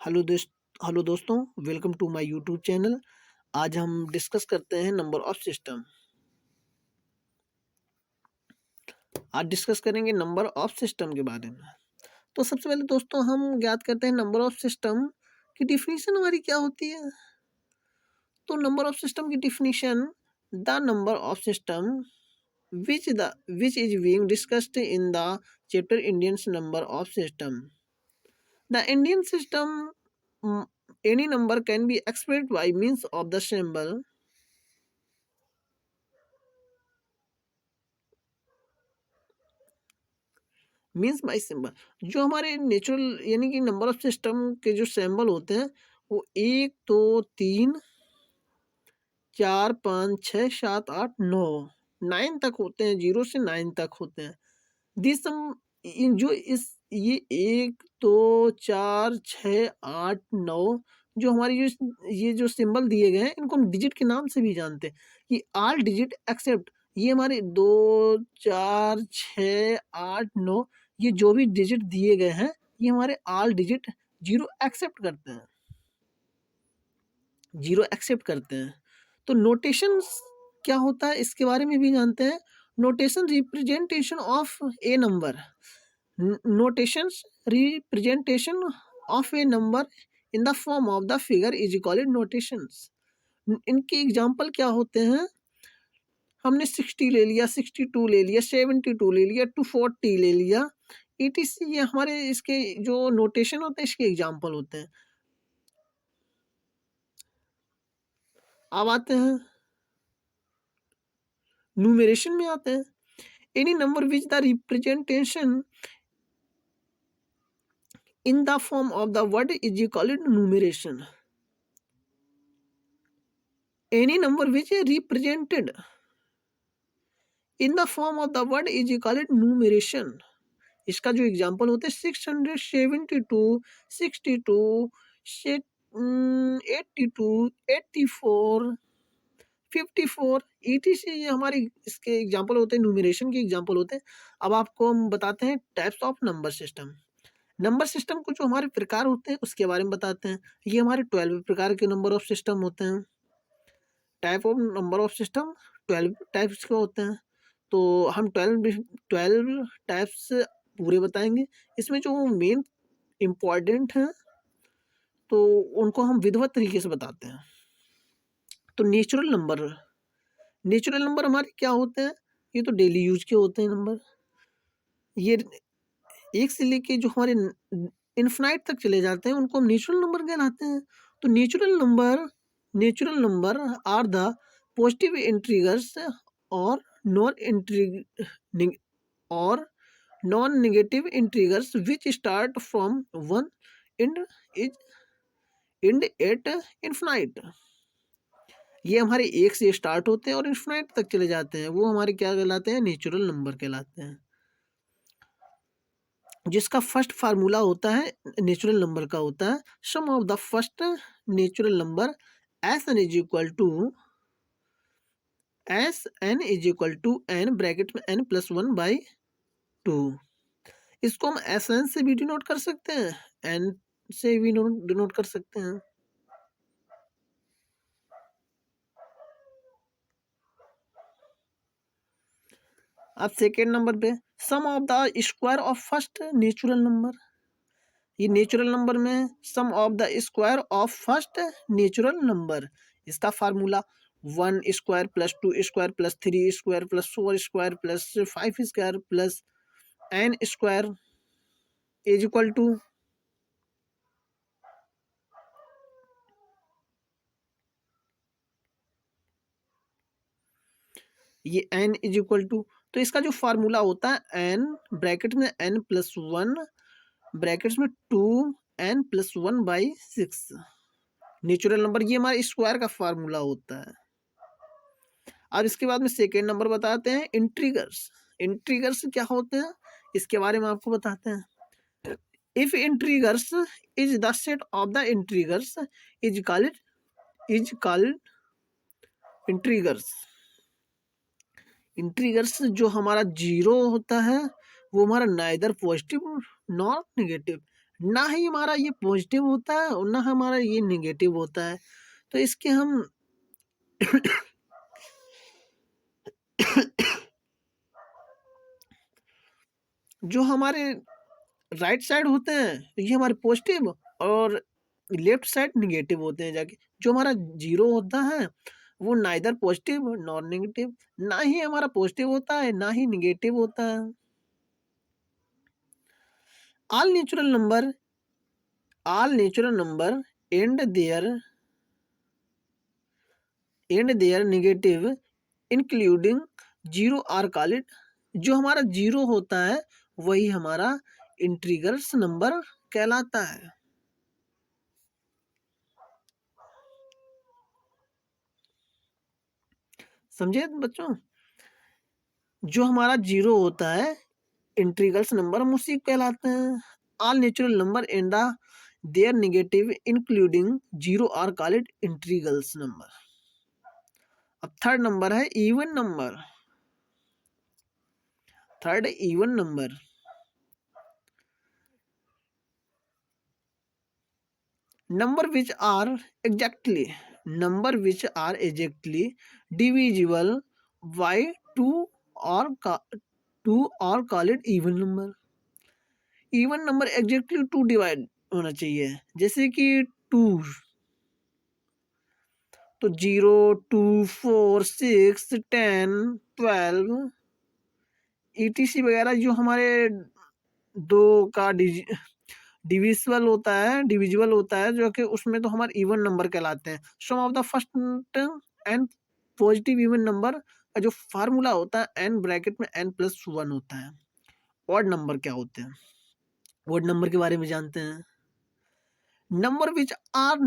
Hello दोस्त hello दोस्तों, welcome to my YouTube channel. आज हम डिस्कस करते हैं नंबर ऑफ सिस्टम। आज डिस्कस करेंगे नंबर ऑफ सिस्टम के बारे में। तो सबसे पहले दोस्तों हम ज्ञात करते हैं नंबर ऑफ सिस्टम की डिफिनीशन हमारी क्या होती है। तो नंबर ऑफ सिस्टम की definition, the number of system which is being discussed in the chapter Indian number of system. The Indian system, any number can be expressed by means of the symbol means by symbol. जो हमारे natural यानी कि number of system के जो symbol होते हैं वो 1 2 3 4 5 6 7 8 9 9 तक होते हैं, 0 से 9 तक होते हैं। दिस सम इन जो इस ये 1 2 4 6 8 9 जो हमारी जो ये जो सिंबल दिए गए हैं इनको हम डिजिट के नाम से भी जानते हैं कि ऑल डिजिट एक्सेप्ट ये हमारे 2 4 6 8 9 ये जो भी डिजिट दिए गए हैं ये हमारे ऑल डिजिट जीरो एक्सेप्ट करते हैं, जीरो एक्सेप्ट करते हैं। तो नोटेशन क्या होता है इसके बारे में भी जानते हैं। Notation representation of A number, notations representation of A number in the form of the figure is equal notations. इनके एग्जांपल क्या होते हैं, हमने 60 ले लिया, 62 ले लिया, 72 ले लिया, 240 ले लिया, ETC ये हमारे इसके जो नोटेशन होते हैं इसके एग्जांपल होते हैं। अब आते हैं न्यूमरेशन में आते हैं। Any number which the representation in the form of the word is called numeration. Any number which is represented in the form of the word is called numeration. इसका जो एग्जांपल होते हैं 672, 62, 82, 84, 54 ETC ये हमारे इसके एग्जांपल होते हैं, numeration के एग्जांपल होते हैं। अब आपको हम बताते हैं types of number system. Number system को जो हमारे प्रकार होते हैं उसके बारे में बताते हैं। ये हमारे 12 प्रकार के नंबर ऑफ सिस्टम होते हैं। Type of number of system 12 types के होते हैं। तो हम 12 टाइप्स पूरे बताएंगे। इसमें जो मेन इम्पॉर्टेंट हैं तो उनको हम विधिवत तरीके से बताते हैं। तो नेचुरल नंबर हमारे क्या होते हैं, ये तो डेली यूज के होते हैं नंबर। ये एक से लेके जो हमारे इन्फिनाइट तक चले जाते हैं उनको हम नेचुरल नंबर कहलाते हैं। तो natural number are the positive integers और non negative integers which start from 1 and at infinite. ये हमारे 1 से स्टार्ट होते हैं और इन्फिनाइट तक चले जाते हैं, वो हमारे क्या कहलाते हैं, नेचुरल नंबर कहलाते हैं। जिसका फर्स्ट फार्मूला होता है नेचुरल नंबर का होता है sum of the first natural number s n is equal to n bracket में n + 1/2। इसको हम एस एन से भी डिनोट कर सकते हैं, एन से भी डिनोट कर सकते हैं। अब सेकेंड नंबर पे sum of the square of first natural number. ये नेचुरल नंबर में sum of the square of first natural number, इसका formula 1 square + 2 square + 3 square + 4 square + 5 square + n square is equal to ये n is equal to. तो इसका जो formula होता है n bracket में n + 1 ब्रैकेट्स में 2n + 1/6 नेचुरल नंबर, ये हमारे स्क्वायर का फार्मूला होता है। अब इसके बाद में सेकेंड नंबर बताते हैं इंट्रीगर्स। इंट्रीगर्स क्या होते हैं इसके बारे में आपको बताते हैं। If integers is the set of the integers is called integers. Integers जो हमारा जीरो होता है वो हमारा नाइदर पॉजिटिव नॉट नेगेटिव, ना ही हमारा ये पॉजिटिव होता है और ना हमारा ये नेगेटिव होता है। तो इसके हम जो हमारे राइट साइड होते हैं ये हमारे पॉजिटिव और लेफ्ट साइड निगेटिव होते हैं जाके। जो हमारा जीरो होता है वो नाइदर पॉजिटिव नॉर नेगेटिव, ना ही हमारा पॉजिटिव होता है ना ही निगेटिव होता है। All natural number and their negative including zero are called. जो हमारा जीरो होता है वही हमारा इंटीग्रल्स नंबर कहलाता है। समझे बच्चों? जो हमारा जीरो होता है इंटीग्रल्स नंबर हम उसी कहलाते हैं। All natural number and their negative including zero are called integrals number. अब थर्ड नंबर है even number. Third even number. number which are exactly divisible by 2 or 2 or call it even number। even number exactly 2 divide होना चाहिए, जैसे कि 2 तो 0 2 4 6 10 12 etc वगैरह जो हमारे दो का डिविजिबल होता है जो कि उसमें तो हमारे इवन नंबर कहलाते हैं। Sum of the first and positive even number का जो फार्मूला होता है एन ब्रैकेट में n+1 होता है। ऑड नंबर क्या होते हैं? ऑड नंबर के बारे में जानते हैं। Number which are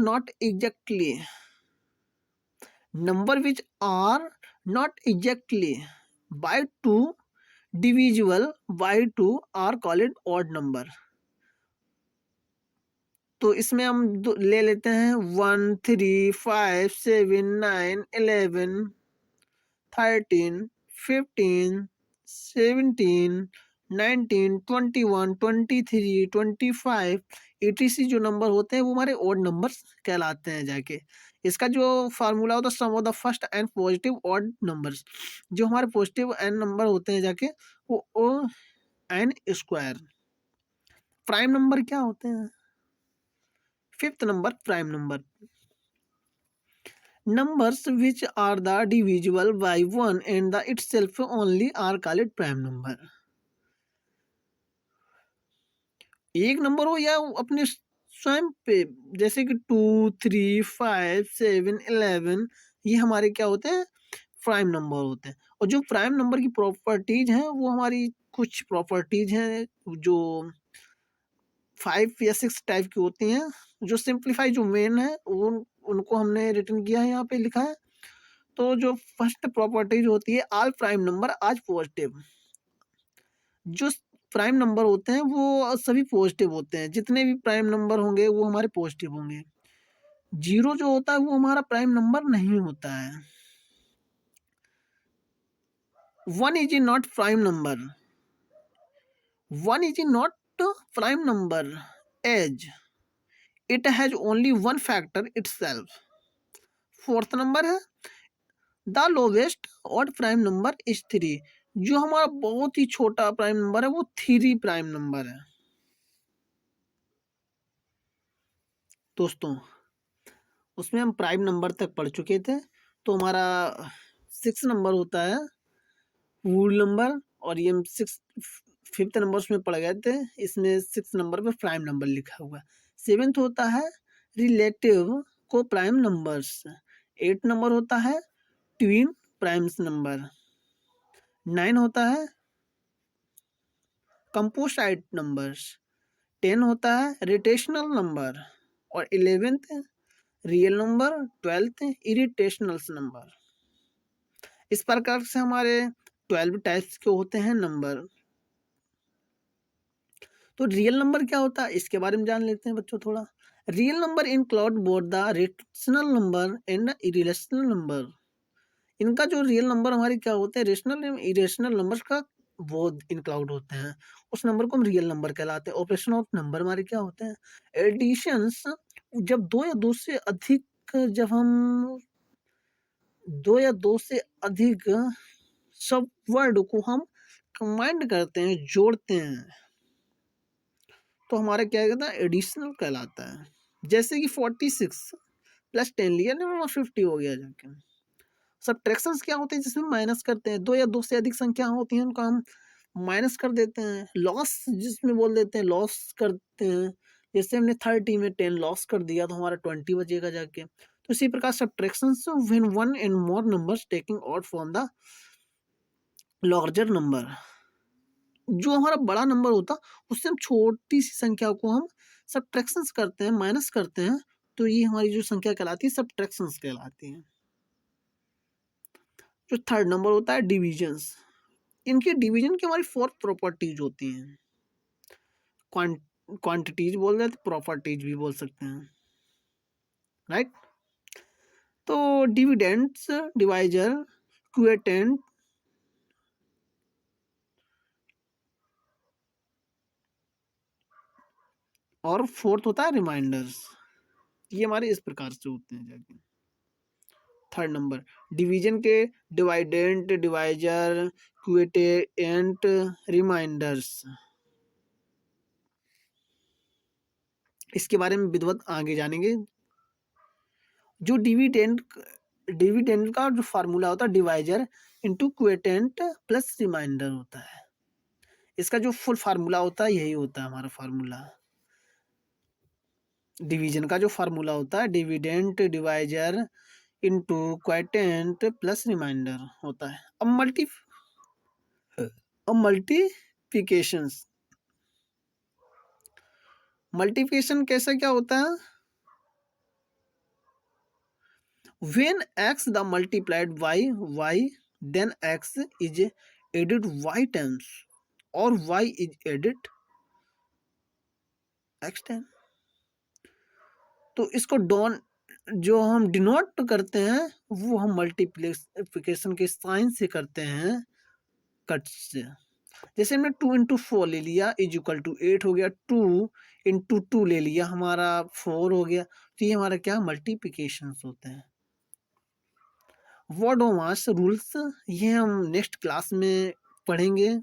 not exactly by 2 divisible by 2 are called odd number. तो इसमें हम ले लेते हैं 1 3 5 7 9 11 13 15 17 19 21 23 25 etc जो नंबर होते हैं वो हमारे ऑड नंबर्स कहलाते हैं जाके। इसका जो फार्मूला होता है sum of the first and positive odd numbers. जो हमारे पॉजिटिव एन नंबर होते हैं जाके वो ओ एन स्क्वायर। प्राइम नंबर क्या होते हैं? Fifth number prime number. Numbers which are the divisible by 1 and the itself only are called prime number। एक नंबर हो या अपने स्वयं पे, जैसे कि 2 3 5 7 11 ये हमारे क्या होते हैं? प्राइम नंबर होते हैं। और जो प्राइम नंबर की प्रॉपर्टीज हैं वो हमारी कुछ प्रॉपर्टीज हैं जो 5 या 6 टाइप की होती हैं। जो सिंप्लीफाई जो मेन है उनको हमने रिटर्न किया है, यहाँ पे लिखा है। तो जो फर्स्ट प्रॉपर्टीज होती है ऑल प्राइम नंबर आज पॉजिटिव। जो प्राइम नंबर होते हैं वो सभी पॉजिटिव होते हैं। जितने भी प्राइम नंबर होंगे वो हमारे पॉजिटिव होंगे। जीरो जो होता है वो हमारा प्राइम नंबर नहीं होता है। 1 is not prime number. 1 is not prime number as it has only one factor itself. Fourth number है the lowest odd prime number is 3। जो हमारा बहुत ही छोटा प्राइम नंबर है वो 3 प्राइम नंबर है। दोस्तों उसमें हम प्राइम नंबर तक पढ़ चुके थे। तो हमारा 6 नंबर होता है वूल नंबर, और ये हम 5th नंबर उसमें पढ़ गए थे। इसमें 6 नंबर पे प्राइम नंबर लिखा हुआ है। 7th होता है रिलेटिव को प्राइम नंबर्स। 8 नंबर होता है ट्विन प्राइम्स नंबर। 9 होता है कंपोसाइट नंबर्स। 10 होता है रोटेशनल नंबर, और 11th real number, 12th इरिटेशनल्स number. इस प्रकार से हमारे 12 टाइप्स के होते हैं नंबर। तो रियल नंबर क्या होता है इसके बारे में जान लेते हैं बच्चों थोड़ा। Real number include both the rational number and irrational number. इनका जो रियल नंबर हमारे क्या होते हैं रेशनल एवं इरेशनल नंबर का वो इंक्लूड होते हैं, उस नंबर को हम रियल नंबर कहलाते हैं। ऑपरेशन ऑफ नंबर हमारे क्या होते हैं? एडिशंस, जब दो या दो से अधिक, जब हम दो या दो से अधिक सब वर्ड को हम कंबाइंड करते हैं, जोड़ते हैं, तो हमारा क्या कहता है? एडिशनल कहलाता है। जैसे कि 46 प्लस 10 लिया ना, 50 हो गया जाके। सब्ट्रैक्शंस क्या होते हैं? जिसमें माइनस करते हैं, दो या दो से अधिक संख्या होती हैं उनको हम माइनस कर देते हैं। लॉस जिसमें बोल देते हैं, लॉस करते हैं। जैसे हमने 30 में 10 लॉस कर दिया तो हमारा 20 बचेगा जाके। तो इसी प्रकार subtractions when one and more numbers taking out from the larger number, जो हमारा बड़ा नंबर होता उससे हम छोटी सी संख्या को हम सब्ट्रैक्शंस करते हैं, माइनस करते हैं, तो ये हमारी जो संख्या कहलाती है सब्ट्रैक्शंस कहलाती है। जो थर्ड नंबर होता है डिविजन्स, इनके डिवीजन की हमारी 4 प्रॉपर्टीज होती हैं। क्वांटिटीज बोल रहे थे, प्रॉपर्टीज भी बोल सकते हैं, राइट। तो डिविडेंड्स, डिवाइजर, क्विटेंट और फोर्थ होता है रिमाइंडर्स। ये हमारे इस प्रकार से होते हैं जाके। थर्ड नंबर डिवीजन के डिवाइडेंट, डिवाइजर, क्विटेंट, रिमाइंडर्स, इसके बारे में विधिवत आगे जानेंगे। जो डिविडेंड का जो फार्मूला होता है divisor into quotient plus remainder होता है। इसका जो फुल फार्मूला होता है यही होता है हमारा फार्मूला। डिवीजन का जो फार्मूला होता है dividend divisor into quotient plus remainder होता है। अब मल्टीप्लिकेशन कैसा क्या होता है? when x the multiplied y, then x is added y times or y is added x times। तो इसको डॉन जो हम डिनोट करते हैं वो हम मल्टीप्लिकेशन के साइन से करते हैं, कट से। जैसे हमने 2 इंटू 4 ले लिया इज इक्वल टू 8 हो गया, 2 इंटू 2 ले लिया हमारा 4 हो गया। तो ये हमारा क्या मल्टीप्लिकेशन होते हैं। वोडोमास रूल्स ये हम नेक्स्ट क्लास में पढ़ेंगे,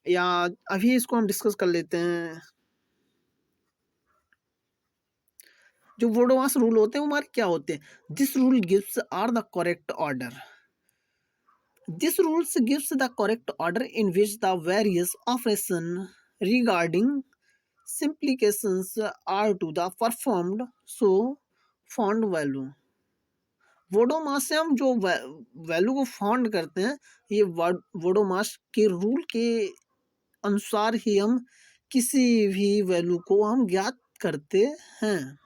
या अभी इसको हम डिस्कस कर लेते हैं। जो वोडोमास रूल होते हैं वो हमारे क्या होते हैं? This rule gives are the correct order, this rules gives the correct order in which the various operation regarding simplifications are to the performed so found value। BODMAS से हम जो वैल्यू को फाउंड करते हैं, ये वोडोमास के रूल के अनुसार ही हम किसी भी वैल्यू को हम ज्ञात करते हैं।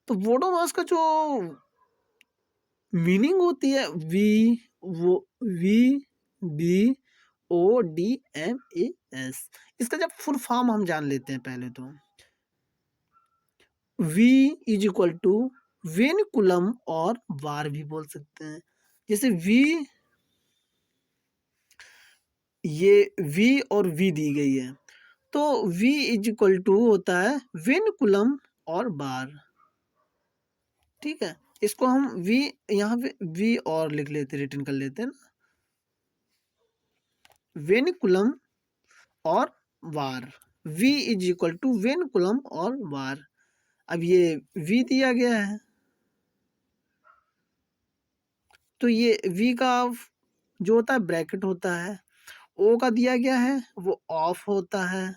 तो वोडोमास का जो मीनिंग होती है VODMAS, इसका जब फुल फॉर्म हम जान लेते हैं पहले तो। V is equal to vinculum और बार भी बोल सकते हैं। जैसे V, ये V और V दी गई है, तो V इज इक्वल टू होता है वेन कुलम और बार। ठीक है, इसको हम V यहाँ पे V और लिख लेते, रिटर्न कर लेते हैं ना, वेन कुलम और bar. V is equal to vinculum और वार। अब ये V दिया गया है, तो ये V का जो होता है ब्रैकेट होता है, O का दिया गया है वो ऑफ होता है,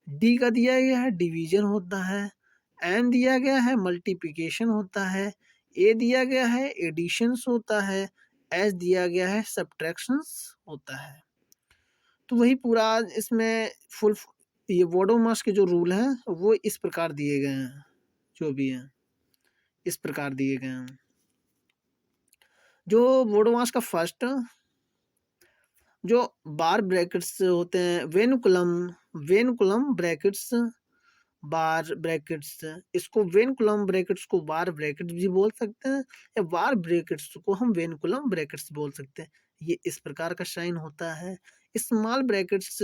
D का दिया गया है डिवीजन होता है, N दिया गया है मल्टीप्लिकेशन होता है, A दिया गया है एडिशंस होता है, S दिया गया है सब्ट्रैक्शंस होता है। तो वही पूरा इसमें फुल ये वोडोमास के जो रूल हैं वो इस प्रकार दिए गए हैं, जो भी हैं इस प्रकार दिए गए हैं। जो वोडोमास का फर्स्ट जो बार ब्रैकेट्स होते हैं वेनुकुलम ब्रैकेट्स बार ब्रैकेट्स, इसको वेन कुलम ब्रैकेट्स को बार ब्रैकेट्स भी बोल सकते हैं, या बार ब्रैकेट्स को हम वेन कुलम ब्रैकेट्स बोल सकते हैं। ये इस प्रकार का साइन होता है। Small brackets,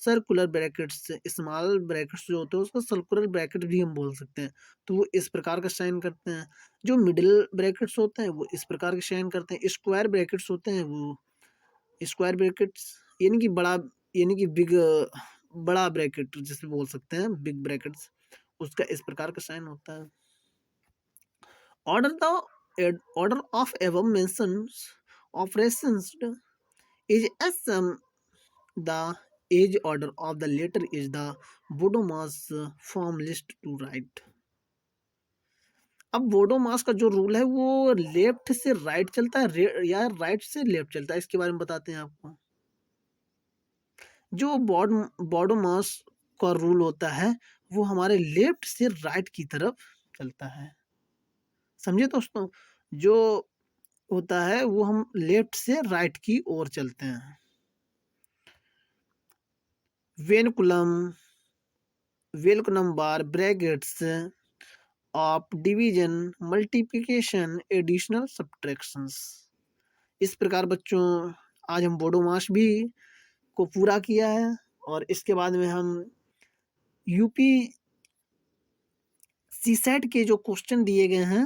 circular brackets, small brackets जो होते हैं उसको सर्कुलर ब्रैकेट भी हम बोल सकते हैं, तो वो इस प्रकार का साइन करते हैं। जो मिडिल ब्रैकेट्स होते हैं वो इस प्रकार के साइन करते हैं। स्क्वायर ब्रैकेट्स होते हैं वो, स्क्वायर ब्रैकेट्स यानी कि बड़ा, यानी कि बिग, बड़ा ब्रैकेट जिसे बोल सकते हैं बिग ब्रैकेट्स, उसका इस प्रकार का साइन होता है। ऑर्डर द ऑर्डर ऑफ एवं mentions operations is as the age order of the letter is the Bodomas form list to right। अब बोडोमास का जो रूल है वो लेफ्ट से राइट चलता है या राइट से लेफ्ट चलता है, इसके बारे में बताते हैं आपको। जो बोडोमास का रूल होता है वो हमारे लेफ्ट से राइट की तरफ चलता है, समझे दोस्तों। जो होता है वो हम लेफ्ट से राइट की ओर चलते हैं। Vinculum, vinculum bar brackets of division, multiplication, additional, subtractions. इस प्रकार बच्चों आज हम बोडोमास भी को पूरा किया है, और इसके बाद में हम यूपी सीसेट के जो क्वेश्चन दिए गए हैं,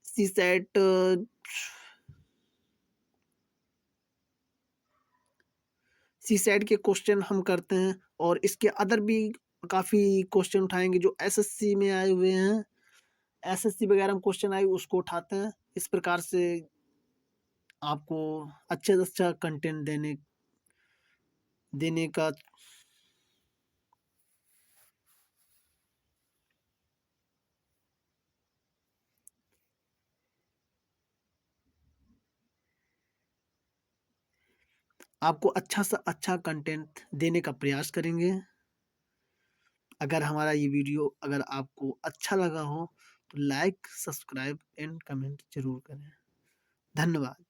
सीसेट सीसेट के क्वेश्चन हम करते हैं, और इसके अदर भी काफ़ी क्वेश्चन उठाएंगे जो एसएससी में आए हुए हैं, एसएससी वगैरह में क्वेश्चन आए उसको उठाते हैं। इस प्रकार से आपको अच्छे से अच्छा कंटेंट देने देने का आपको अच्छा सा अच्छा कंटेंट देने का प्रयास करेंगे। अगर हमारा ये वीडियो अगर आपको अच्छा लगा हो तो लाइक, सब्सक्राइब एंड कमेंट जरूर करें। धन्यवाद।